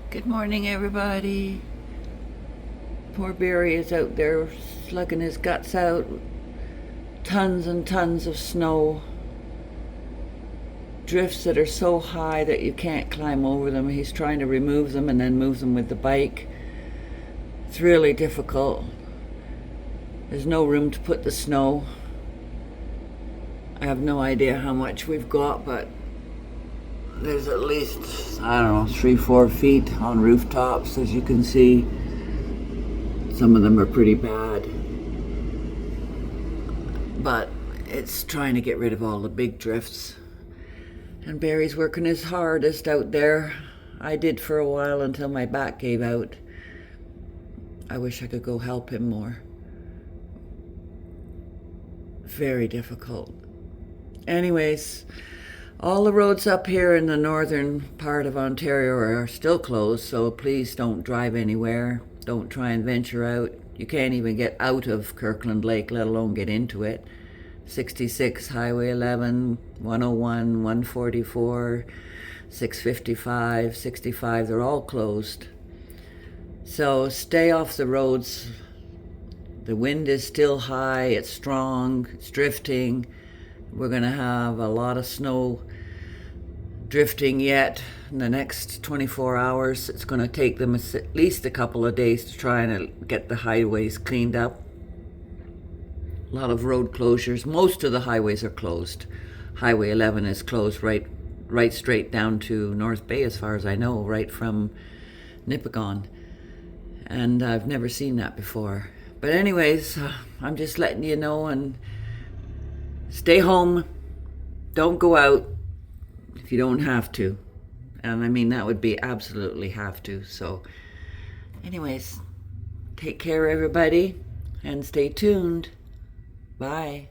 Good morning, everybody. Poor Barry is out there slugging his guts out. Tons and tons of snow. Drifts that are so high that you can't climb over them. He's trying to remove them and then move them with the bike. It's really difficult. There's no room to put the snow. I have no idea how much we've got, but there's at least, I don't know, 3-4 feet on rooftops, as you can see. Some of them are pretty bad. But it's trying to get rid of all the big drifts. And Barry's working his hardest out there. I did for a while until my back gave out. I wish I could go help him more. Very difficult. Anyways, all the roads up here in the northern part of Ontario are still closed, so please don't drive anywhere. Don't try and venture out. You can't even get out of Kirkland Lake, let alone get into it. 66, Highway 11, 101, 144, 655, 65, they're all closed. So stay off the roads. The wind is still high, it's strong, it's drifting. We're going to have a lot of snow drifting yet in the next 24 hours. It's going to take them at least a couple of days to try and get the highways cleaned up. A lot of road closures. Most of the highways are closed. Highway 11 is closed right straight down to North Bay, as far as I know, right from Nipigon. And I've never seen that before. But anyways, I'm just letting you know, and stay home. Don't go out if you don't have to. And I mean, that would be absolutely have to. So anyways, take care, everybody, and stay tuned. Bye.